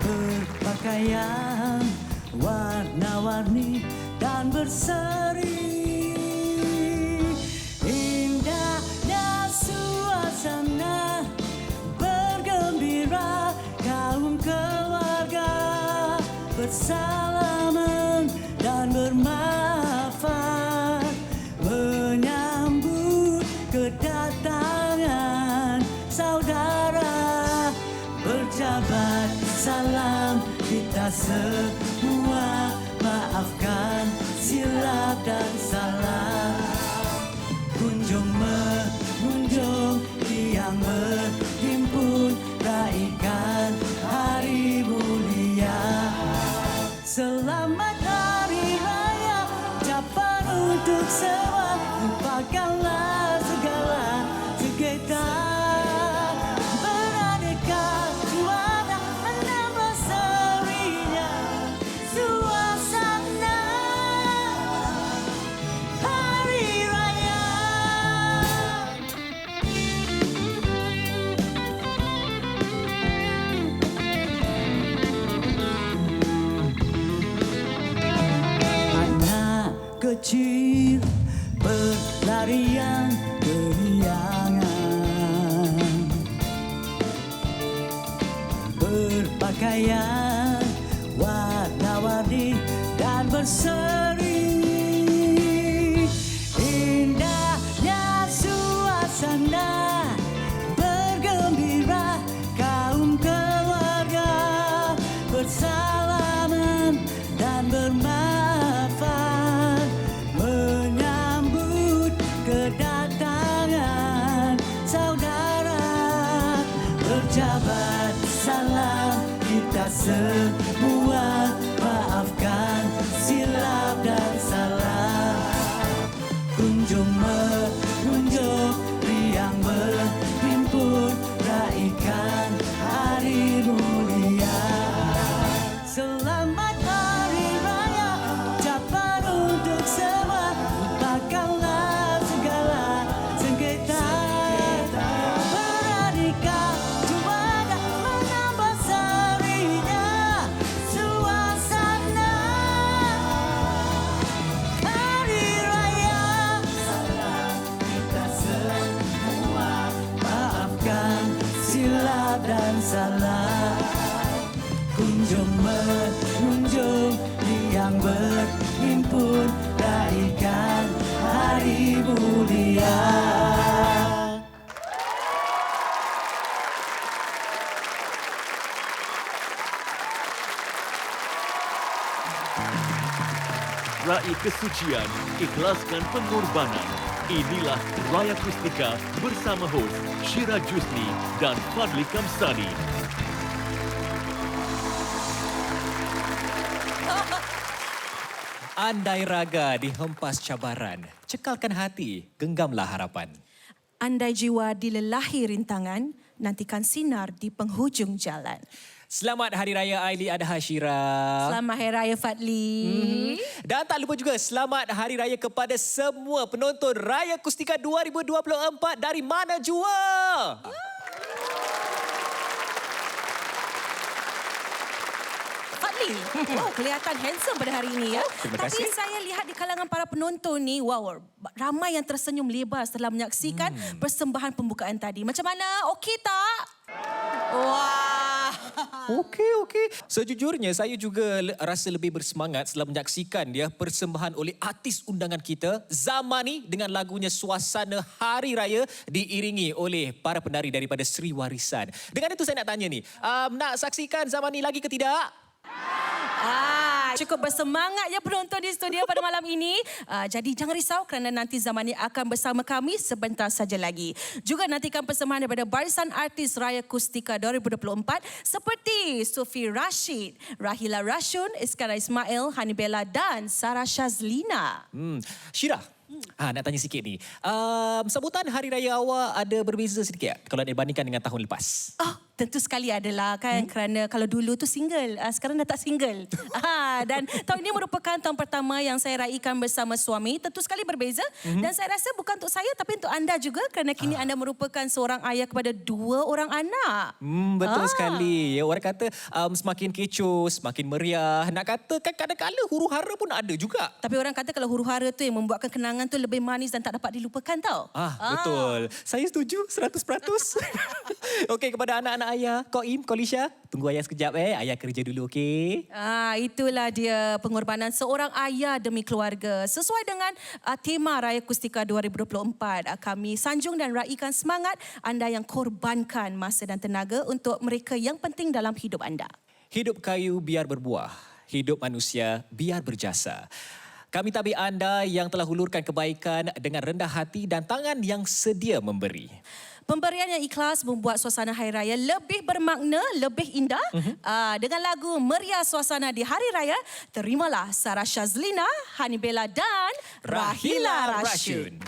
berpakaian warna-warni dan berseri. Indahnya suasana bergembira, kaum keluarga bersalaman dan bermahafal menyambut kedatangan saudara. Berjabat salam kita semua, maafkan silap dan salah. Kunjung mengunjung yang berhimpun, raikan hari mulia. Selamat Hari Raya, ucapan untuk semua, lupakanlah segala sengketa. Beraneka juara menambah serinya suasana Hari Raya. Anak kecil berlarian keriangan, berpakaian warna-warni dan berseri. Indahnya suasana bergembira, kaum keluarga bersalaman dan bermahafal menyambut kedatangan saudara. Berjabat salam kita semua, maafkan silap dan salah. Kunjung mengunjung riang berhimpun, raikan hari mulia. Selamat Hari Raya, ucapan untuk semua, lupakanlah segala sengketa. Beraneka juara menambah serinya suasana Hari Raya. Salam kita semua, maafkan silap dan salah. Kunjung mengunjung yang berhimpun, raikan hari mulia. Raih kesucian, ikhlaskan pengorbanan. Inilah Raya Kustika bersama hos Syira Jusni dan Fadli Kamsani. Andai raga dihempas cabaran, cekalkan hati, genggamlah harapan. Andai jiwa dilelahi rintangan, nantikan sinar di penghujung jalan. Selamat Hari Raya Aidil Adha Syira. Selamat Hari Raya Fadli. Dan tak lupa juga selamat Hari Raya kepada semua penonton Raya Kustika 2024 dari mana jua. Fadli, wow, kelihatan handsome pada hari ini ya. terima Tapi kasih. saya lihat di kalangan para penonton ni, wow, ramai yang tersenyum lebar setelah menyaksikan persembahan pembukaan tadi. Macam mana? Okey tak? Wah. Okey. Sejujurnya saya juga rasa lebih bersemangat setelah menyaksikan dia persembahan oleh artis undangan kita Zamani dengan lagunya Suasana Hari Raya diiringi oleh para penari daripada Sri Warisan. Dengan itu saya nak tanya ni, nak saksikan Zamani lagi ke tidak? Cukup bersemangat ya penonton di studio pada malam ini. Jadi jangan risau kerana nanti Zamani akan bersama kami sebentar saja lagi. Juga nantikan persembahan daripada barisan artis Raya Kustika 2024 seperti Sufi Rashid, Rahila Rashun, Iskandar Ismail, Hanibela dan Sarah Shazlina. Syira, nak tanya sikit ni. Sambutan Hari Raya awak ada berbeza sedikit tak kalau dibandingkan dengan tahun lepas? tentu sekali adalah kan kerana kalau dulu tu single, sekarang dah tak single. Dan tahun ini merupakan tahun pertama yang saya raikan bersama suami. Tentu sekali berbeza dan saya rasa bukan untuk saya tapi untuk anda juga kerana kini anda merupakan seorang ayah kepada 2 orang anak. Betul sekali. Ya, orang kata semakin kecoh, semakin meriah. Nak kata kan kadang-kadang huru-hara pun ada juga. Tapi orang kata kalau huru-hara tu yang membuatkan kenangan tu lebih manis dan tak dapat dilupakan tau. Betul. Saya setuju 100%. Okey, kepada anak-anak ayah, Kak Im, Kak Lisha, tunggu ayah sekejap ayah kerja dulu, okey? Itulah dia pengorbanan seorang ayah demi keluarga. Sesuai dengan tema Raya Kustika 2024, kami sanjung dan raikan semangat anda yang korbankan masa dan tenaga untuk mereka yang penting dalam hidup anda. Hidup kayu biar berbuah, hidup manusia biar berjasa. Kami tabir anda yang telah hulurkan kebaikan dengan rendah hati dan tangan yang sedia memberi. Pemberian yang ikhlas membuat suasana Hari Raya lebih bermakna, lebih indah. Dengan lagu Meriah Suasana di Hari Raya, terimalah Sarah Shazlina, Hani Bella dan Rahila Rashid.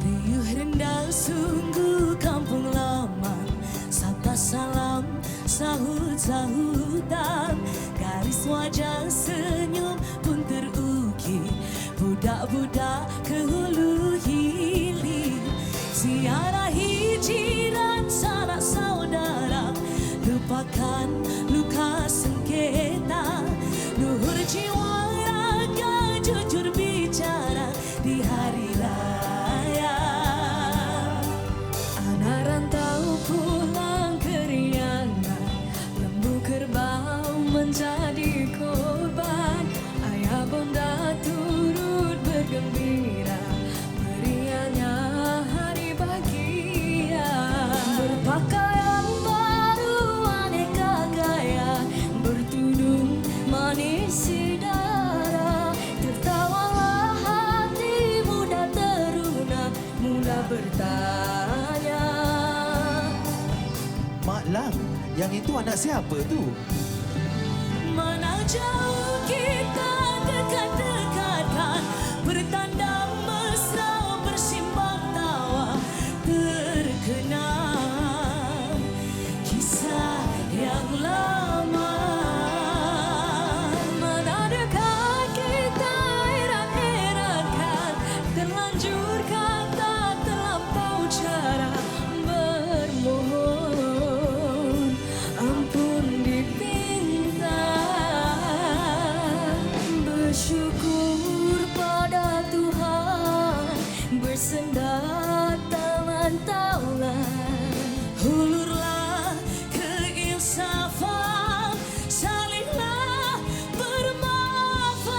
Riuh rendah sungguh kampung lama, sapa salam sahut-sahutan, garis wajah senyum pun terukir, budak-budak ke hulu hilir, ziarahi jiran sanak saudara, lupakan luka sengketa, luhur jiwa raga jujur bicara di hari raya. Anak rantau pulang keriangan, lembu kerbau menjadi korban, ayah bonda turut bergembira, meriahnya hari bahagia. Berpakaian baru aneka gaya, bertudung manis sedara, tertawalah hati muda teruna, mula bertanya. Mak Lang, yang itu anak siapa tu? Mana jauh kita dekat-dekatkan, bertanda mesra bersimbang tawa, terkenang kisah yang lama. Mana dekat kita erat-eratkan, terlanjur kata terlampau cara, bermohon ampun dipinta, bersyukur pada Tuhan, bersandar tangan taulan, hulurlah keinsafan, salinglah bermaafan.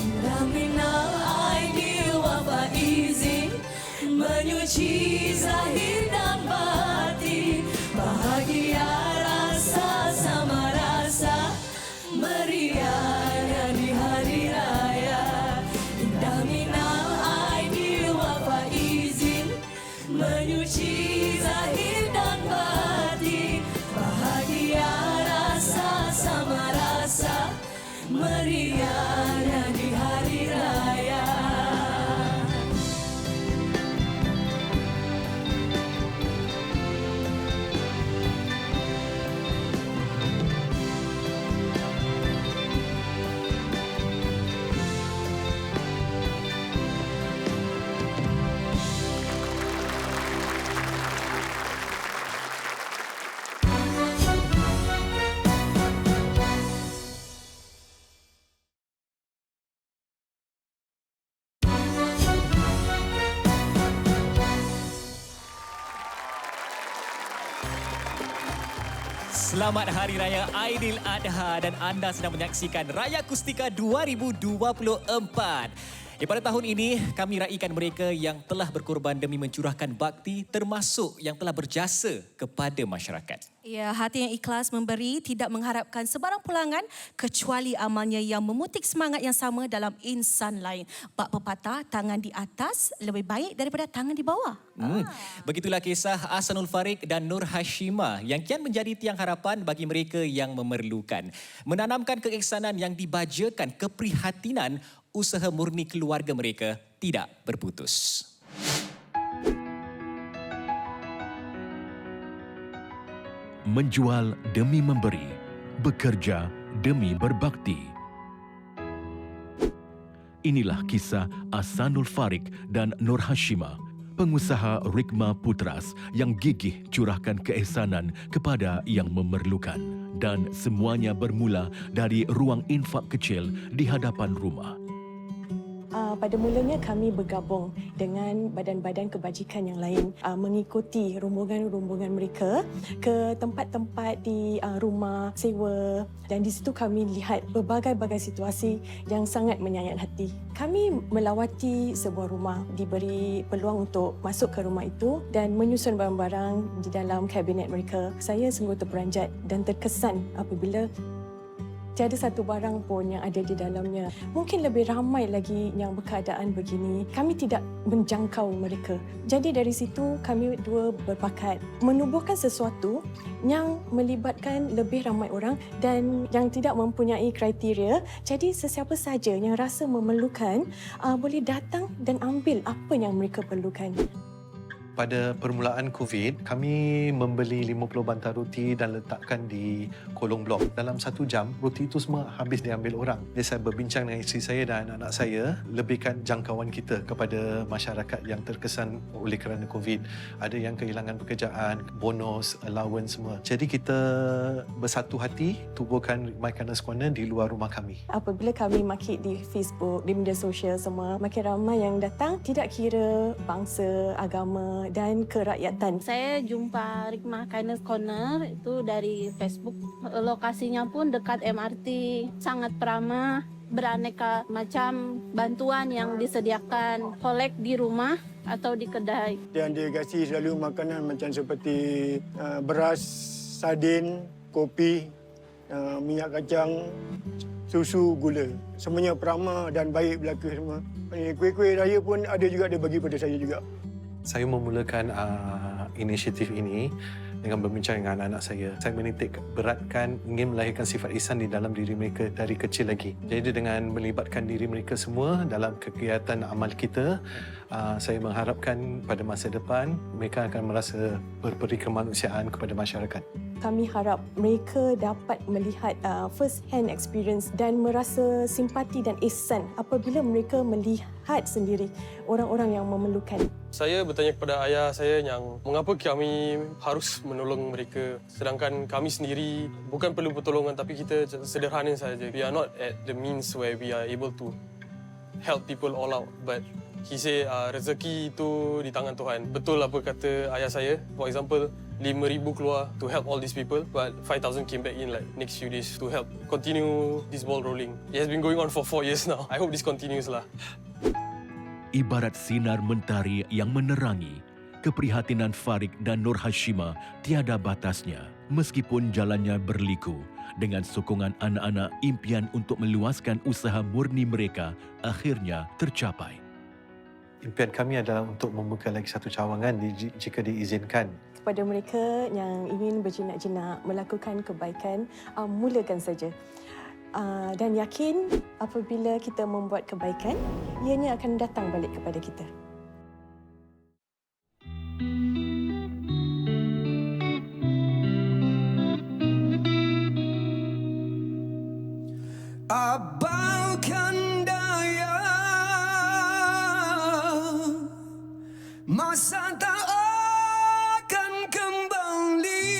Indah minal aidil wa faizin, menyuci zahir dan batin, bahagia rasa sama rasa, meriahnya di hari raya. Indah minal aidil wa faizin, menyuci zahir dan batin, bahagia rasa sama rasa, meriahnya di hari raya. Selamat Hari Raya Aidil Adha dan anda sedang menyaksikan Raya Kustika 2024. Pada tahun ini, kami raikan mereka yang telah berkorban demi mencurahkan bakti termasuk yang telah berjasa kepada masyarakat. Ya, hati yang ikhlas memberi tidak mengharapkan sebarang pulangan kecuali amalnya yang memutik semangat yang sama dalam insan lain. Bab pepatah, tangan di atas lebih baik daripada tangan di bawah. Begitulah kisah Ahsanul Farik dan Nur Hashimah yang kian menjadi tiang harapan bagi mereka yang memerlukan. Menanamkan keihsanan yang dibajakan keprihatinan, usaha murni keluarga mereka tidak berputus. Menjual demi memberi, bekerja demi berbakti. Inilah kisah Ahsanul Farik dan Nur Hashimah, pengusaha Rikma Putras yang gigih curahkan keihsanan kepada yang memerlukan. Dan semuanya bermula dari ruang infak kecil di hadapan rumah. Pada mulanya kami bergabung dengan badan-badan kebajikan yang lain, mengikuti rombongan-rombongan mereka ke tempat-tempat di rumah sewa, dan di situ kami lihat berbagai-bagai situasi yang sangat menyayat hati. Kami melawati sebuah rumah, diberi peluang untuk masuk ke rumah itu dan menyusun barang-barang di dalam kabinet mereka. Saya sungguh terperanjat dan terkesan apabila tiada satu barang pun yang ada di dalamnya. Mungkin lebih ramai lagi yang berkeadaan begini. Kami tidak menjangkau mereka. Jadi dari situ kami dua berpakat menubuhkan sesuatu yang melibatkan lebih ramai orang dan yang tidak mempunyai kriteria. Jadi sesiapa saja yang rasa memerlukan boleh datang dan ambil apa yang mereka perlukan. Pada permulaan COVID, kami membeli 50 bantal roti dan letakkan di kolong blok. Dalam 1 jam, roti itu semua habis diambil orang. Jadi saya berbincang dengan isteri saya dan anak-anak saya, lebihkan jangkauan kita kepada masyarakat yang terkesan oleh kerana COVID. Ada yang kehilangan pekerjaan, bonus, allowance semua. Jadi kita bersatu hati tubuhkan My Kindness Corner di luar rumah kami. Apabila kami market di Facebook, di media sosial semua, makin ramai yang datang, tidak kira bangsa, agama dan kerakyatan. Saya jumpa Rikma Kindness Corner itu dari Facebook. Lokasinya pun dekat MRT, sangat ramah, beraneka macam bantuan yang disediakan, kolek di rumah atau di kedai. Dan dia kasih selalu makanan macam seperti beras, sardin, kopi, minyak kacang, susu, gula. Semuanya peramah dan baik belaka semua. Kuih-kuih raya pun ada juga dia bagi pada saya juga. Saya memulakan inisiatif ini dengan berbincang dengan anak-anak saya. Saya menitik beratkan ingin melahirkan sifat ihsan di dalam diri mereka dari kecil lagi. Jadi dengan melibatkan diri mereka semua dalam kegiatan amal kita, saya mengharapkan pada masa depan mereka akan merasa berperi kemanusiaan kepada masyarakat. Kami harap mereka dapat melihat first hand experience dan merasa simpati dan ihsan apabila mereka melihat sendiri orang-orang yang memerlukan. Saya bertanya kepada ayah saya yang mengapa kami harus menolong mereka sedangkan kami sendiri bukan perlu pertolongan tapi kita sederhana saja. We are not at the means where we are able to help people all out, but he say rezeki itu di tangan Tuhan. Betul apa kata ayah saya. For example, 5,000 keluar to help all these people, but 5,000 came back in like next few days to help continue this ball rolling. It has been going on for 4 years now. I hope this continues lah. Ibarat sinar mentari yang menerangi, keprihatinan Farik dan Nur Hashimah tiada batasnya. Meskipun jalannya berliku, dengan sokongan anak-anak, impian untuk meluaskan usaha murni mereka akhirnya tercapai. Impian kami adalah untuk membuka lagi satu cawangan jika diizinkan. Kepada mereka yang ingin berjinak-jinak melakukan kebaikan, mulakan saja. Dan yakin apabila kita membuat kebaikan, ianya akan datang balik kepada kita. Abangkan daya masa tak akan kembali.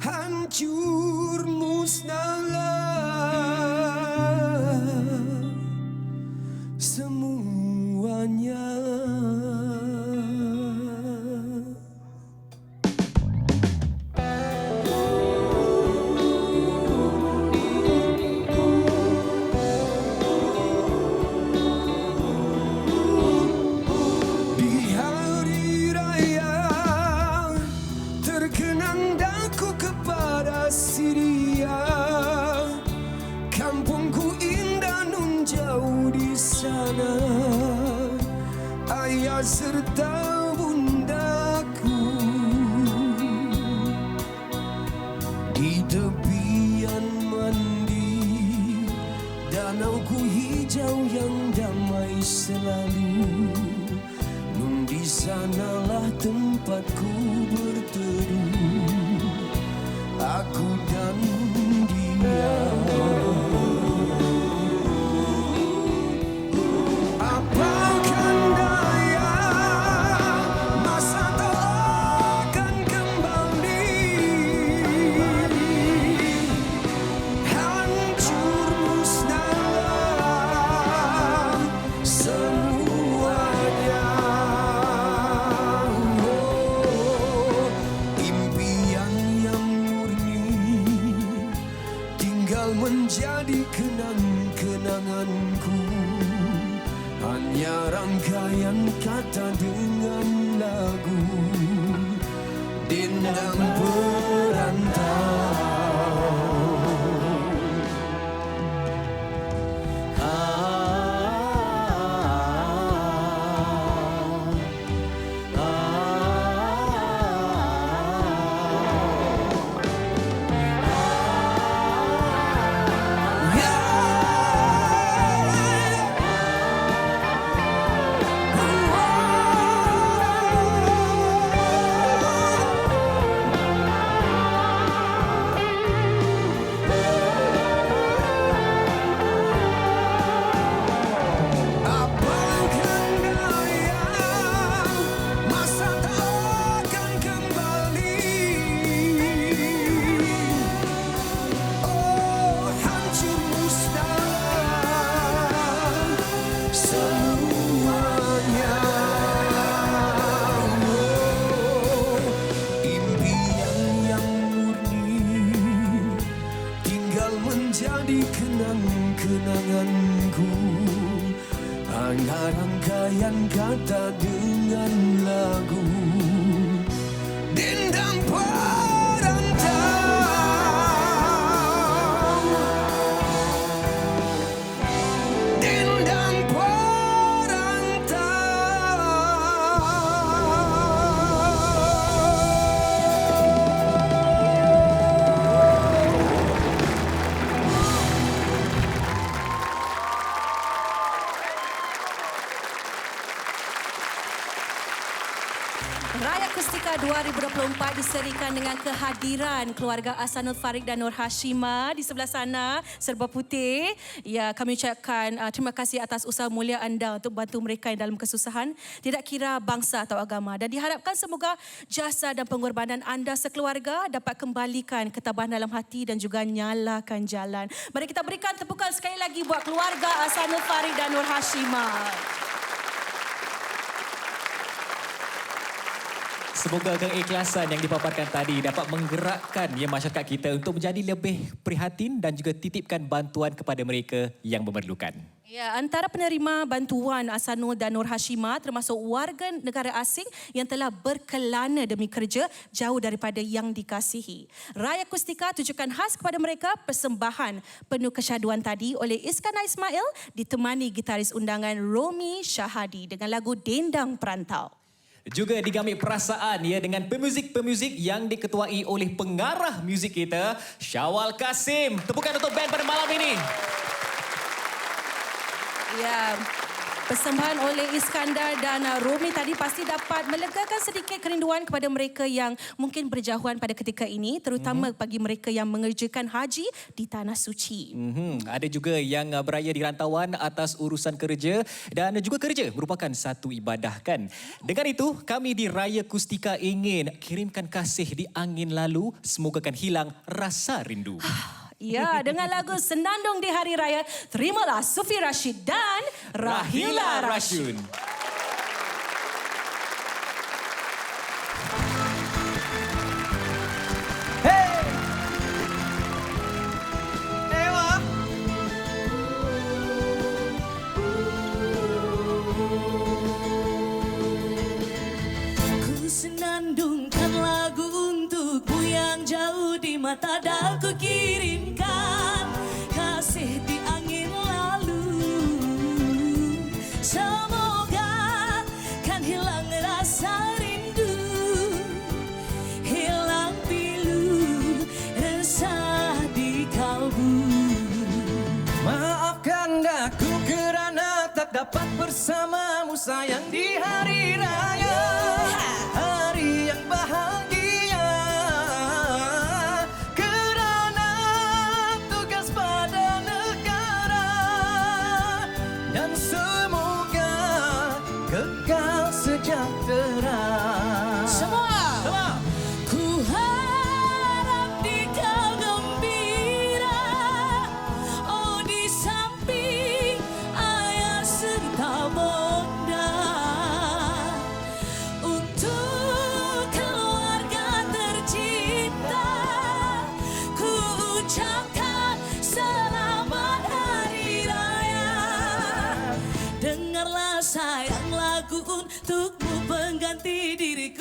Hancur musnahlah semuanya. tempatku berteduh, aku dan dia. Apakan daya, masa tak akan kembali. Hancur musnah semuanya. Oh, impian yang murni tinggal menjadi kenang-kenanganku. Hanya rangkaian kata dengan lagu dendang perantau. Menjadi kenang-kenanganku. Hanya rangkaian kata dengan lagu dendang perantau. Dendang Raya Kustika 2024 diserikan dengan kehadiran keluarga Ahsanul Farid dan Nur Hashimah di sebelah sana, serba putih. Ya, kami ucapkan terima kasih atas usaha mulia anda untuk bantu mereka yang dalam kesusahan, tidak kira bangsa atau agama. Dan diharapkan semoga jasa dan pengorbanan anda sekeluarga dapat kembalikan ketabahan dalam hati dan juga nyalakan jalan. Mari kita berikan tepukan sekali lagi buat keluarga Ahsanul Farid dan Nur Hashimah. Semoga keikhlasan yang dipaparkan tadi dapat menggerakkan masyarakat kita untuk menjadi lebih prihatin dan juga titipkan bantuan kepada mereka yang memerlukan. Ya, antara penerima bantuan Ahsanul dan Nur Hashimah termasuk warga negara asing yang telah berkelana demi kerja jauh daripada yang dikasihi. Raya Kustika tujukan khas kepada mereka, persembahan penuh kesyaduan tadi oleh Iskandar Ismail ditemani gitaris undangan Romi Syahadi dengan lagu Dendang Perantau. Juga digamit perasaan dengan pemuzik-pemuzik yang diketuai oleh pengarah muzik kita, Syawal Kasim. Tepukan untuk band pada malam ini. Ya, persembahan oleh Iskandar dan Romi tadi pasti dapat melegakan sedikit kerinduan kepada mereka yang mungkin berjauhan pada ketika ini, terutama bagi mereka yang mengerjakan haji di Tanah Suci. Ada juga yang beraya di rantauan atas urusan kerja dan juga kerja merupakan satu ibadah kan. Dengan itu, kami di Raya Kustika ingin kirimkan kasih di angin lalu, semoga kan hilang rasa rindu. Ya, dengan lagu Senandung di Hari Raya, terimalah Sufi Rashid dan Rahila Rashid. Ku senandungkan lagu untukmu yang jauh di mata dah ku kirimkan kasih di angin lalu. Semoga kan hilang rasa rindu, hilang pilu resah di kalbu. Maafkan aku kerana tak dapat bersamamu sayang di hari raya. Hari yang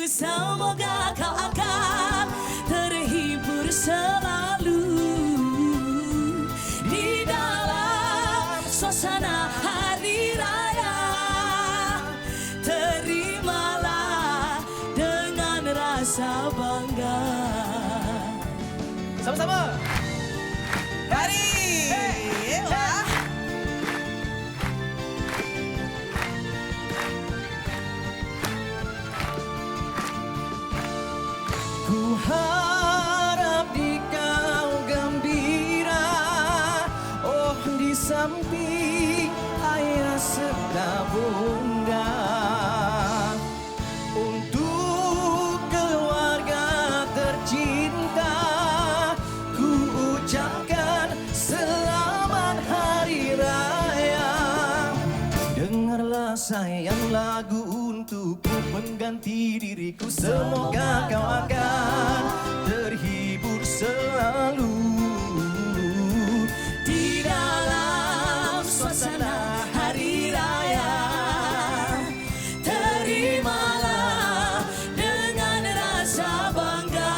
semoga kau akan terhibur selalu di dalam suasana hari raya. Terimalah dengan rasa bangga. Sama-sama. Mari. Ku harap di kau gembira, oh di samping ayah serta bunda. Untuk keluarga tercinta, ku ucapkan selamat hari raya. Dengarlah sayang lagu untukku mengganti diriku. Semoga kau akan terhibur selalu Di dalam suasana hari raya. Terimalah dengan rasa bangga.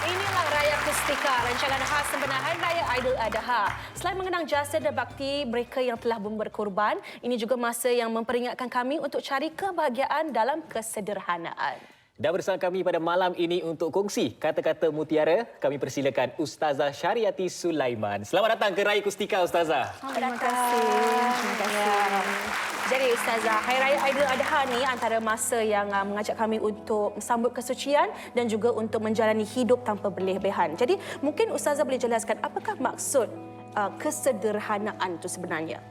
Inilah Raya Kustika, rancangan khas sempena Hari Raya Aidiladha. Selain mengenang jasa dan bakti mereka yang telah berkorban, ini juga masa yang memperingatkan kami untuk cari kebahagiaan dalam kesederhanaan. Dan bersama kami pada malam ini untuk kongsi kata-kata mutiara, kami persilakan Ustazah Syariati Sulaiman. Selamat datang ke Raya Kustika, Ustazah. Terima kasih. Jadi Ustazah, Hari Raya Aidiladha ni antara masa yang mengajak kami untuk sambut kesucian dan juga untuk menjalani hidup tanpa berlebihan. Jadi mungkin Ustazah boleh jelaskan apakah maksud kesederhanaan itu sebenarnya?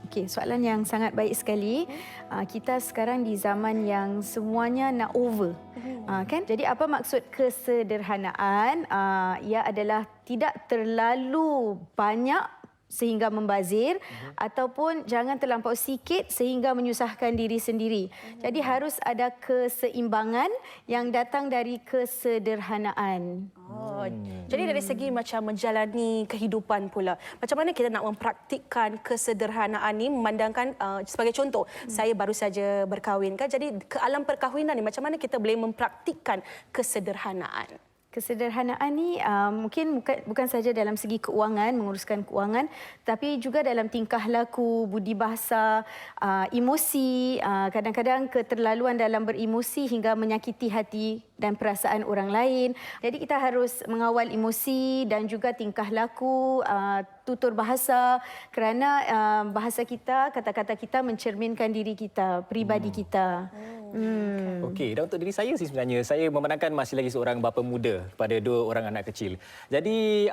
Okey, soalan yang sangat baik sekali. Kita sekarang di zaman yang semuanya nak over. Kan? Jadi apa maksud kesederhanaan? Ia adalah tidak terlalu banyak sehingga membazir ataupun jangan terlampau sikit sehingga menyusahkan diri sendiri. Jadi harus ada keseimbangan yang datang dari kesederhanaan. Oh, jadi dari segi macam menjalani kehidupan pula, macam mana kita nak mempraktikkan kesederhanaan ni, memandangkan sebagai contoh, saya baru saja berkahwin kan, jadi ke alam perkahwinan ni macam mana kita boleh mempraktikkan kesederhanaan? Kesederhanaan ni mungkin bukan saja dalam segi keuangan, menguruskan keuangan, tapi juga dalam tingkah laku, budi bahasa, emosi, kadang-kadang keterlaluan dalam beremosi hingga menyakiti hati dan perasaan orang lain. Jadi kita harus mengawal emosi dan juga tingkah laku, tutur bahasa, kerana bahasa kita, kata-kata kita mencerminkan diri kita, peribadi kita. Okey, dan untuk diri saya sih sebenarnya, saya memandangkan masih lagi seorang bapa muda kepada dua orang anak kecil. Jadi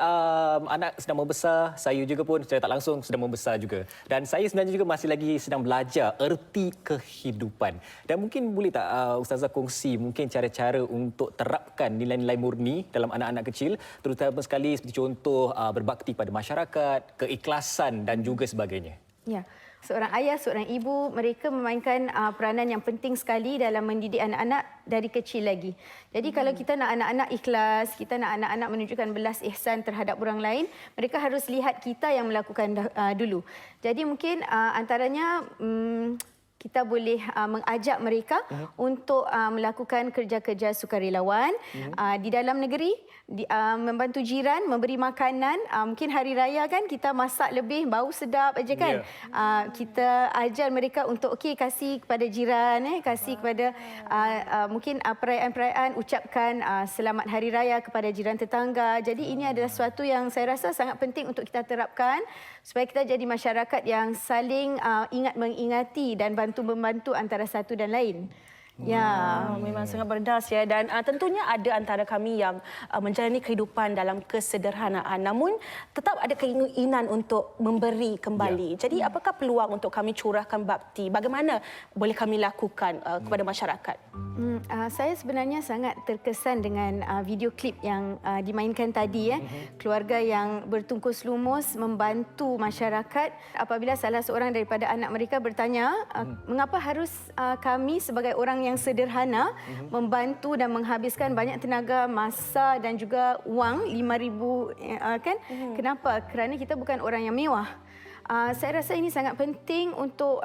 anak sedang membesar, saya juga pun secara tak langsung sedang membesar juga. Dan saya sebenarnya juga masih lagi sedang belajar erti kehidupan. Dan mungkin boleh tak Ustazah kongsi mungkin cara-cara untuk terapkan nilai-nilai murni dalam anak-anak kecil, terutama sekali seperti contoh berbakti pada masyarakat, keikhlasan dan juga sebagainya. Ya. Seorang ayah, seorang ibu, mereka memainkan peranan yang penting sekali dalam mendidik anak-anak dari kecil lagi. Jadi kalau kita nak anak-anak ikhlas, kita nak anak-anak menunjukkan belas ihsan terhadap orang lain, mereka harus lihat kita yang melakukan dulu. Jadi mungkin antaranya kita boleh mengajak mereka untuk melakukan kerja-kerja sukarelawan di dalam negeri, membantu jiran, memberi makanan. Mungkin hari raya kan kita masak lebih, bau sedap aja kan. Kita ajar mereka untuk kasih kepada jiran, kasih kepada mungkin perayaan-perayaan, ucapkan selamat hari raya kepada jiran tetangga. Jadi ini adalah sesuatu yang saya rasa sangat penting untuk kita terapkan supaya kita jadi masyarakat yang saling ingat mengingati dan bantu-membantu antara satu dan lain. Ya. Memang sangat berdas ya, dan tentunya ada antara kami yang menjalani kehidupan dalam kesederhanaan namun tetap ada keinginan untuk memberi kembali. Jadi apakah peluang untuk kami curahkan bakti? Bagaimana boleh kami lakukan kepada masyarakat? Saya sebenarnya sangat terkesan dengan video klip yang dimainkan tadi. Keluarga yang bertungkus lumus membantu masyarakat apabila salah seorang daripada anak mereka bertanya mengapa harus kami sebagai orang yang sederhana membantu dan menghabiskan banyak tenaga, masa dan juga wang 5,000 kan? Kenapa? Kerana kita bukan orang yang mewah. Saya rasa ini sangat penting untuk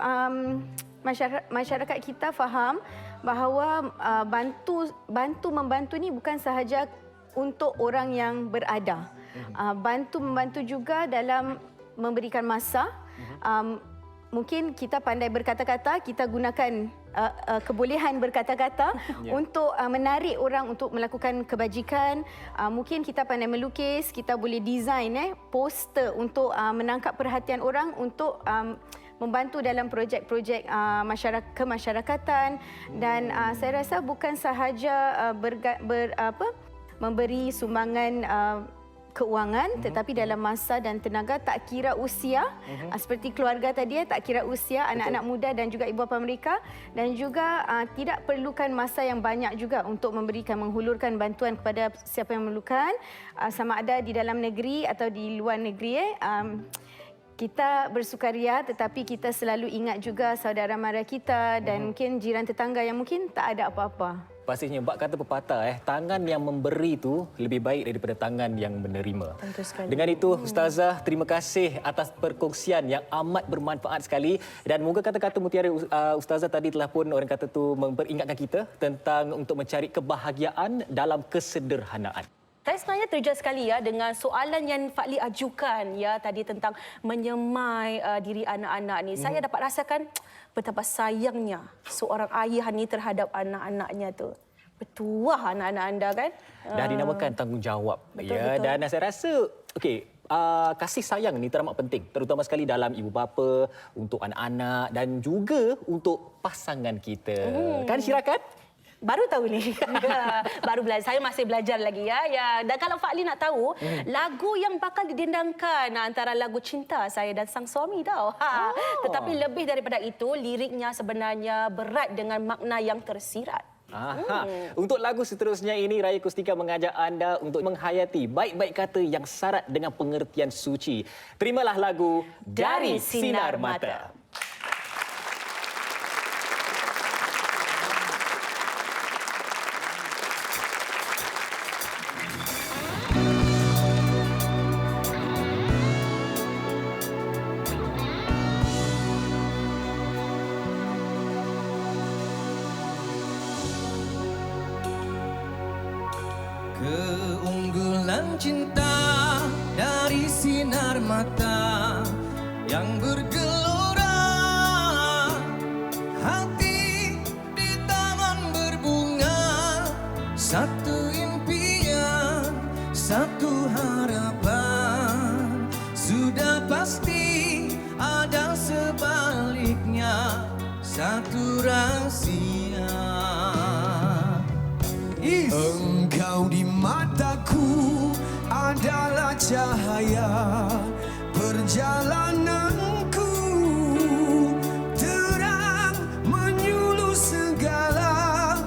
masyarakat kita faham bahawa membantu ni bukan sahaja untuk orang yang berada. Membantu juga dalam memberikan masa. Mungkin kita pandai berkata-kata, kita gunakan kebolehan berkata-kata untuk menarik orang untuk melakukan kebajikan. Mungkin kita pandai melukis, kita boleh design poster untuk menangkap perhatian orang untuk membantu dalam projek-projek kemasyarakatan. Dan saya rasa bukan sahaja memberi sumbangan keuangan, tetapi dalam masa dan tenaga, tak kira usia. Seperti keluarga tadi, tak kira usia, anak-anak muda dan juga ibu bapa mereka, dan juga tidak perlukan masa yang banyak juga untuk menghulurkan bantuan kepada siapa yang memerlukan, sama ada di dalam negeri atau di luar negeri. Kita bersukaria, tetapi kita selalu ingat juga saudara mara kita dan mungkin jiran tetangga yang mungkin tak ada apa-apa. Pastinya bab kata pepatah tangan yang memberi itu lebih baik daripada tangan yang menerima. Tentu sekali. Dengan itu Ustazah, terima kasih atas perkongsian yang amat bermanfaat sekali, dan moga kata-kata mutiara Ustazah tadi telah pun orang kata tu memperingatkan kita tentang untuk mencari kebahagiaan dalam kesederhanaan. Saya sebenarnya terjejas sekali ya dengan soalan yang Fadli ajukan ya tadi tentang menyemai diri anak-anak ni. Saya dapat rasakan betapa sayangnya seorang ayah ni terhadap anak-anaknya tu. Bertuah anak-anak anda kan? Dah dinamakan tanggungjawab. Betul. Dan saya rasa kasih sayang ni teramat penting, terutama sekali dalam ibu bapa, untuk anak-anak dan juga untuk pasangan kita. Kan Syirakan? Baru tahu ni. Baru belajar. Saya masih belajar lagi ya. Dan kalau Fadli nak tahu, lagu yang bakal didendangkan antara lagu cinta saya dan sang suami tau. Tetapi lebih daripada itu, liriknya sebenarnya berat dengan makna yang tersirat. Untuk lagu seterusnya ini, Raya Kustika mengajak anda untuk menghayati baik-baik kata yang syarat dengan pengertian suci. Terimalah lagu Dari Sinar Mata. Keunggulan cinta dari sinar mata yang bergelora, hati di taman berbunga, satu impian, satu harapan. Sudah pasti ada sebaliknya, satu rahasia. Engkau di mataku adalah cahaya perjalananku, terang menyuluh segala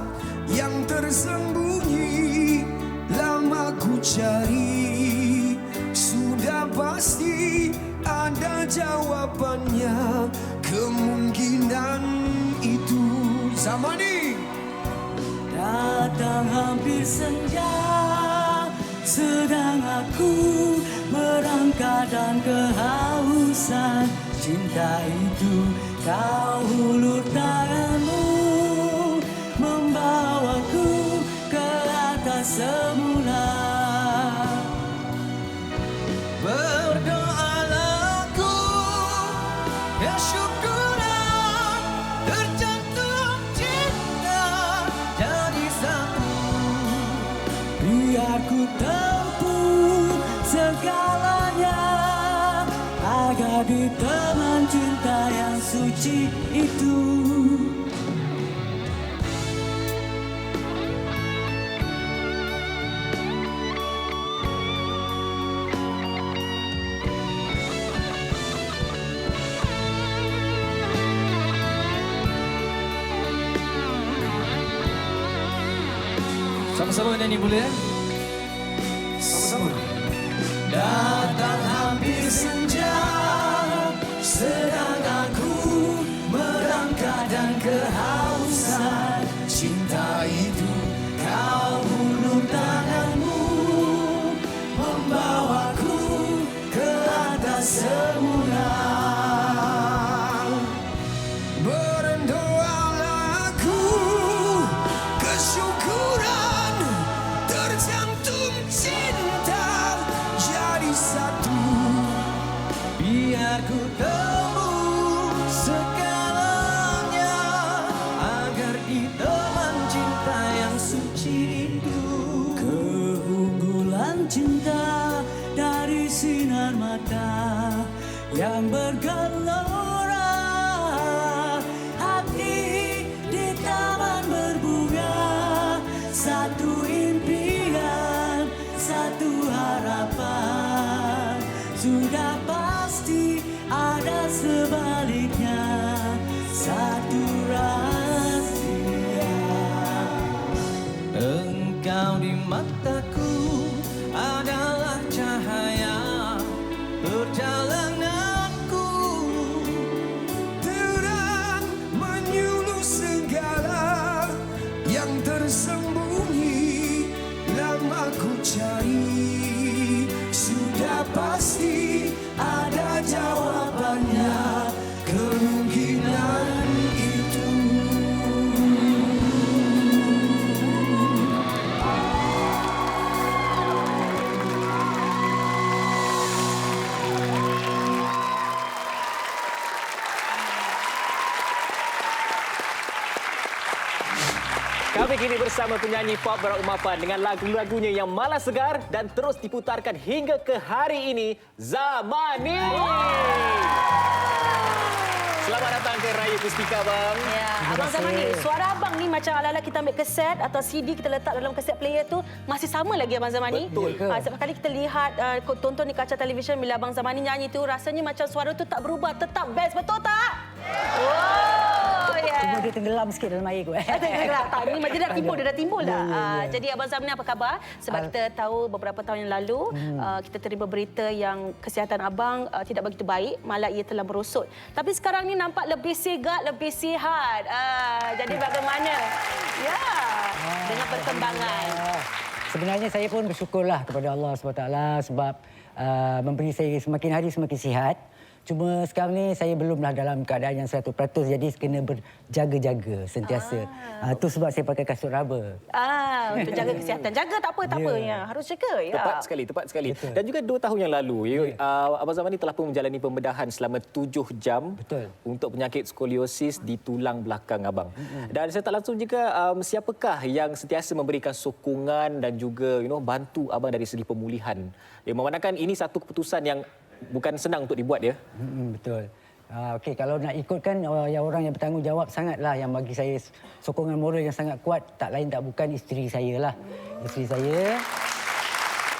yang tersembunyi lama ku cari. Sudah pasti ada jawabannya, kemungkinan itu. Zamani. Datang hampir senja, sedang aku merangkak dan kehausan cinta itu. Kau hulur tanganmu, membawaku ke atas semula. Berdoalah ku, kesyukuran tercantum cinta jadi satu. Biar ku tempuh segalanya agar di taman cinta yang suci itu. Sama-sama nyanyi boleh ya? Sama-sama. Datang hampir senja, sedang aku merangkak dan kehausan cinta itu. Kau ulur tanganmu, membawaku ke atas semula. Berdoalah aku, kesyukuran tercantum cinta jadi satu. Biar ku tembus segalanya agar ditelan cinta yang suci itu. Keunggulan cinta dari sinar mata yang bergelora, hati di taman berbunga, satu impian, satu harapan. Sudah pasti ada sebaliknya, satu rahasia. Engkau di mataku adalah cahaya perjalananku, terang menyuluh segala yang tersembunyi lama ku cari. Sudah pasti ada jawabannya, kemungkinan itu. Kami kini bersama penyanyi pop Barak Umapan dengan lagu-lagunya yang malas segar dan terus diputarkan hingga ke hari ini, Zamani. Selamat datang ke Raya Kustika, Bang. Ya, Abang Zamani, suara abang ni macam ala-ala kita ambil kaset atau CD kita letak dalam kaset player tu masih sama lagi Abang Zamani. Betul. Setiap kali kita lihat, tonton di kaca televisyen bila Abang Zamani nyanyi tu, rasanya macam suara tu tak berubah, tetap best, betul tak? Oh, ya. Cuma dia tenggelam sikit dalam air kot. Tenggelam. Tak, ni macam dah timbul dah. Jadi Abang Zamani apa khabar? Sebab kita tahu beberapa tahun yang lalu, kita terima berita yang kesihatan abang tidak begitu baik, malah ia telah merosot. Tapi sekarang ni nampak lebih sihat, lebih sihat. Jadi bagaimana? Ya, dengan perkembangan. Sebenarnya saya pun bersyukurlah kepada Allah SWT sebab memberi saya semakin hari semakin sihat. Cuma sekarang ni saya belumlah dalam keadaan yang 100%, jadi kena berjaga-jaga sentiasa. Itu sebab saya pakai kasut raba. Untuk jaga kesihatan. Jaga tak apa. Ya. Harus jaga. Ya. Tepat sekali. Betul. Dan juga 2 tahun yang lalu, Abang Zamani telah pun menjalani pembedahan selama 7 jam. Betul. Untuk penyakit skoliosis di tulang belakang abang. Dan saya tak langsung juga, siapakah yang sentiasa memberikan sokongan dan juga bantu abang dari segi pemulihan? Memandangkan ini satu keputusan yang bukan senang untuk dibuat, ya? Betul. Okey, kalau nak ikutkan orang yang bertanggungjawab sangatlah yang bagi saya sokongan moral yang sangat kuat, tak lain tak bukan isteri saya lah. Isteri saya.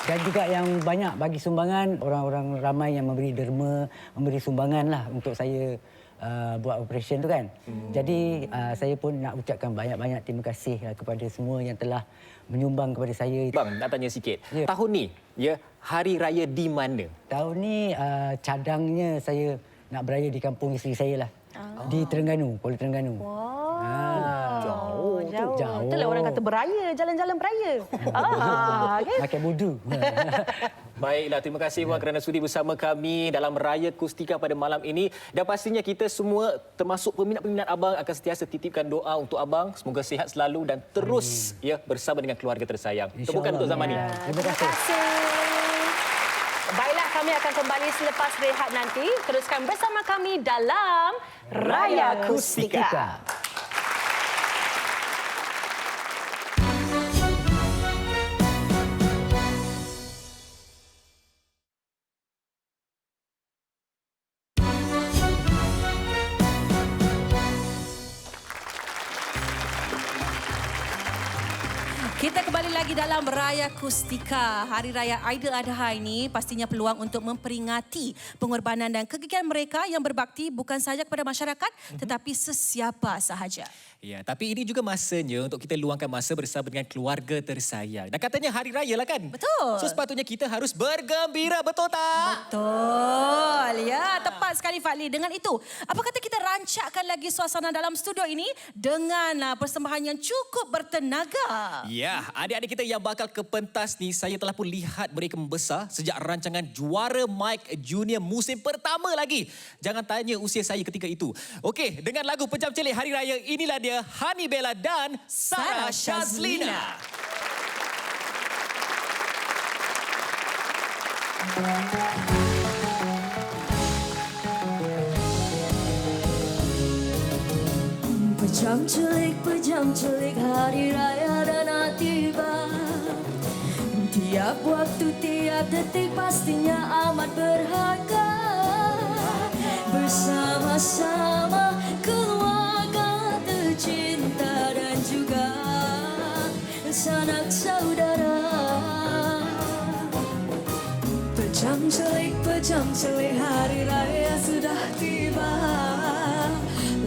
Dan juga yang banyak bagi sumbangan, orang-orang ramai yang memberi derma, memberi sumbangan lah untuk saya buat operasi tu kan. Jadi saya pun nak ucapkan banyak-banyak terima kasih kepada semua yang telah menyumbang kepada saya. Bang, nak tanya sikit. Tahun ni, hari raya di mana? Tahun ni cadangnya saya nak beraya di kampung isteri saya lah. Di Terengganu, Kuala Terengganu. Jauh. Itulah orang kata beraya, jalan-jalan beraya. Okay. Makan budu. Baiklah, terima kasih Bang kerana sudi bersama kami dalam Raya Kustika pada malam ini. Dan pastinya kita semua termasuk peminat-peminat abang akan sentiasa titipkan doa untuk abang. Semoga sihat selalu dan terus bersama dengan keluarga tersayang. Tepukan untuk Zamani. Terima kasih. Baiklah, kami akan kembali selepas rehat nanti. Teruskan bersama kami dalam Raya Kustika. Kita kembali lagi dalam Raya Kustika. Hari Raya Aidiladha ini pastinya peluang untuk memperingati pengorbanan dan kegigihan mereka yang berbakti bukan sahaja kepada masyarakat tetapi sesiapa sahaja. Ya, tapi ini juga masanya untuk kita luangkan masa bersama dengan keluarga tersayang. Dan katanya hari raya lah kan? Betul. So sepatutnya kita harus bergembira, betul tak? Betul. Ya, tepat sekali Fadli. Dengan itu, apa kata kita rancakkan lagi suasana dalam studio ini dengan persembahan yang cukup bertenaga. Ya, adik-adik kita yang bakal ke pentas ni, saya telah pun lihat mereka membesar sejak rancangan Juara Mike Junior musim pertama lagi. Jangan tanya usia saya ketika itu. Okey, dengan lagu Pejam Celik Hari Raya, inilah dia Hani Bella dan Sarah Shazlina. Pejam celik hari raya dah nak tiba. Tiap waktu, tiap detik pastinya amat berharga. Bersama-sama keluarga tercinta dan juga sanak saudara. Pejam celik hari raya sudah tiba.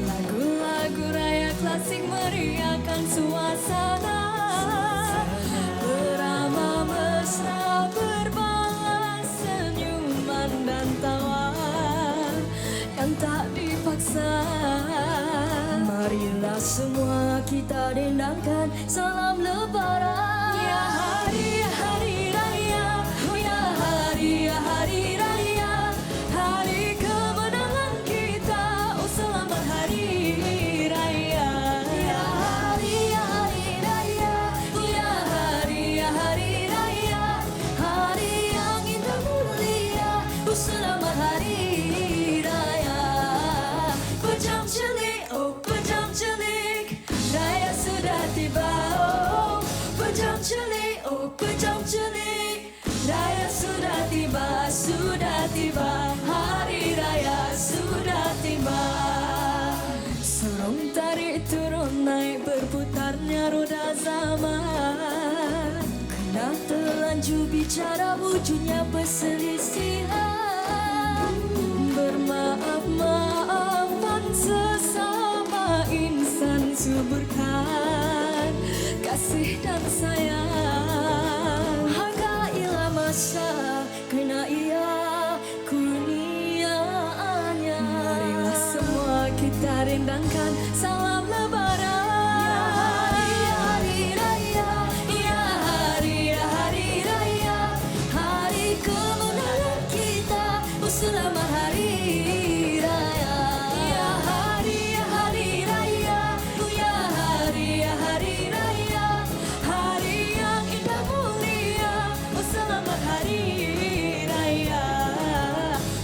Lagu-lagu raya klasik meriahkan suasana. Beramah mesra berbalas senyuman dan tawa yang tak dipaksa. Marilah semua kita dendangkan salam lebaran. Ya hari raya, oh ya hari raya, hari kemenangan kita, oh selamat hari raya. Ya hari raya, oh ya hari raya, hari yang indah mulia, oh selamat hari raya. Pejam celik, oh pejam celik, raya sudah tiba. Oh pejam celik, oh pejam celik, raya sudah tiba, sudah tiba, hari raya sudah tiba. Sorong tarik turun naik berputarnya roda zaman. Kena terlanjur bicara wujudnya perselisihan. Bermaaf-maafan sesama insan, suburkan kasih dan sayang. Hargailah masa kerana ia kurniaannya. Marilah semua kita rendangkan salam lebaran. Ya hari raya, ya hari raya, hari kemenangan kita, oh selamat hari raya. Ya hari raya, oh ya hari raya, hari yang indah mulia, oh selamat hari raya.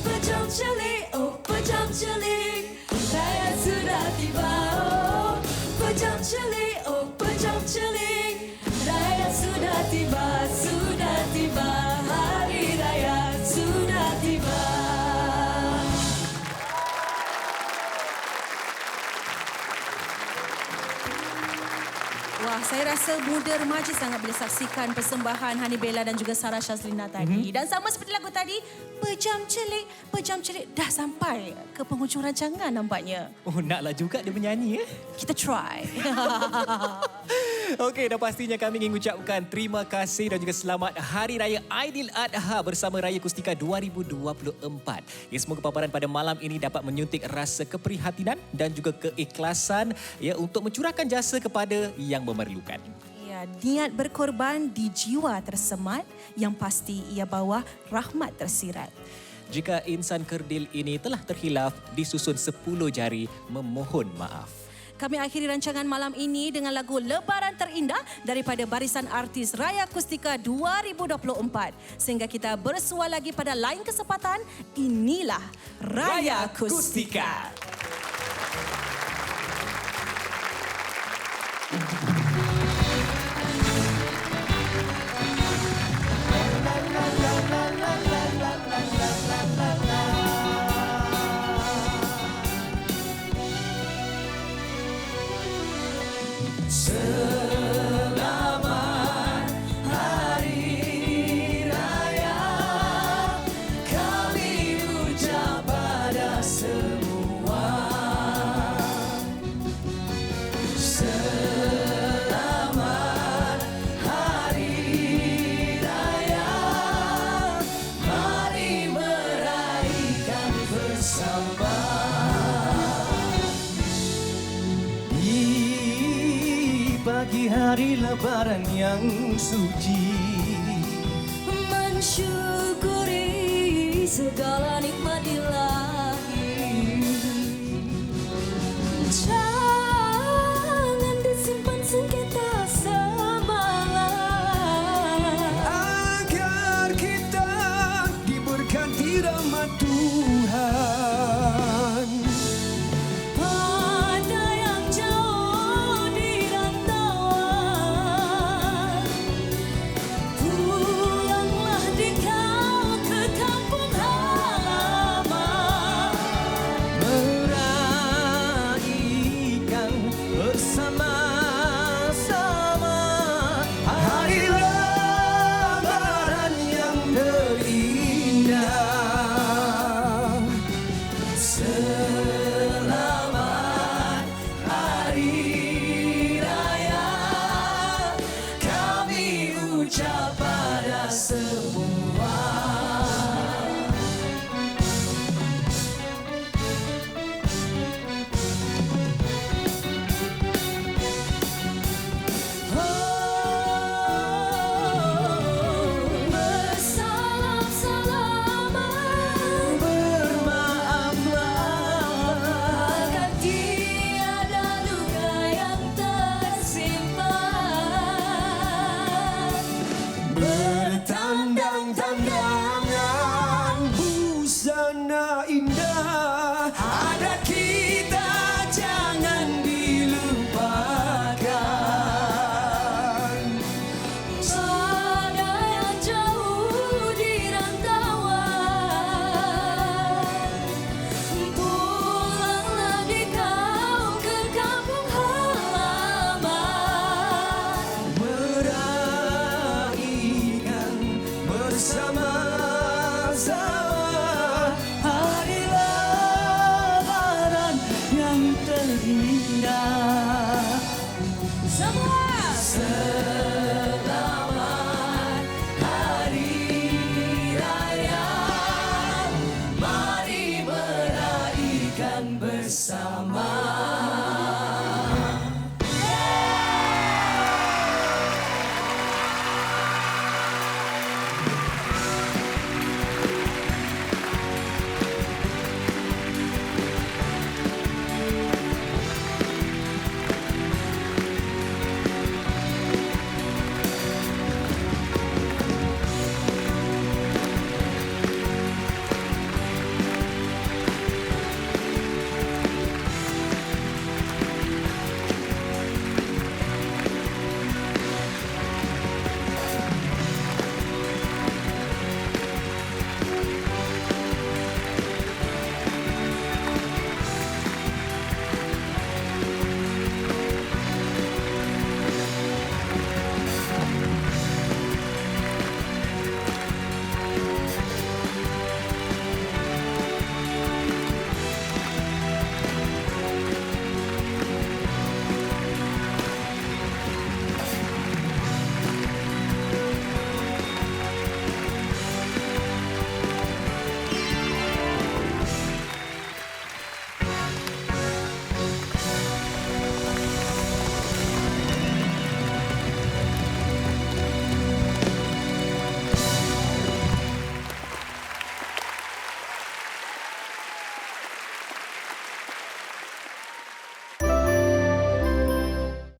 Pejam celik, oh pejam celik, raya sudah tiba. Oh pejam celik, oh pejam celik, raya sudah tiba, sudah tiba, hari raya sudah tiba. Wah, saya rasa muda remaja sangat bila saksikan persembahan Hani Bella dan juga Sarah Shazlina tadi. Dan sama seperti lagu tadi, pejam celik dah sampai ke penghujung rancangan nampaknya. Oh, naklah juga dia menyanyi ya. Kita try. Okey, dan pastinya kami ingin ucapkan terima kasih dan juga selamat Hari Raya Aidiladha bersama Raya Kustika 2024. Ya, semoga paparan pada malam ini dapat menyuntik rasa keprihatinan dan juga keikhlasan ya untuk mencurahkan jasa kepada yang memerlukan. Ya, niat berkorban di jiwa tersemat, yang pasti ia bawa rahmat tersirat. Jika insan kerdil ini telah terkhilaf, disusun 10 jari memohon maaf. Kami akhiri rancangan malam ini dengan lagu Lebaran Terindah daripada barisan artis Raya Kustika 2024. Sehingga kita bersua lagi pada lain kesempatan, inilah Raya Kustika. Selamat Hari Raya, kami ucap pada semua. hari Lebaran yang suci. Mensyukuri segala nikmat ilahi. Jangan disimpan sengketa semalam, Agar kita diberkati rahmat Tuhan. pada yang jauh di rantauan. Pulanglah dikau ke kampung halaman. Meraihkan bersama-sama hari Lebaran yang terindah. Selamat Hari Raya kami ucap pada semua. Bersalam-salaman, Bermaaflah agar tiada luka yang tersimpan.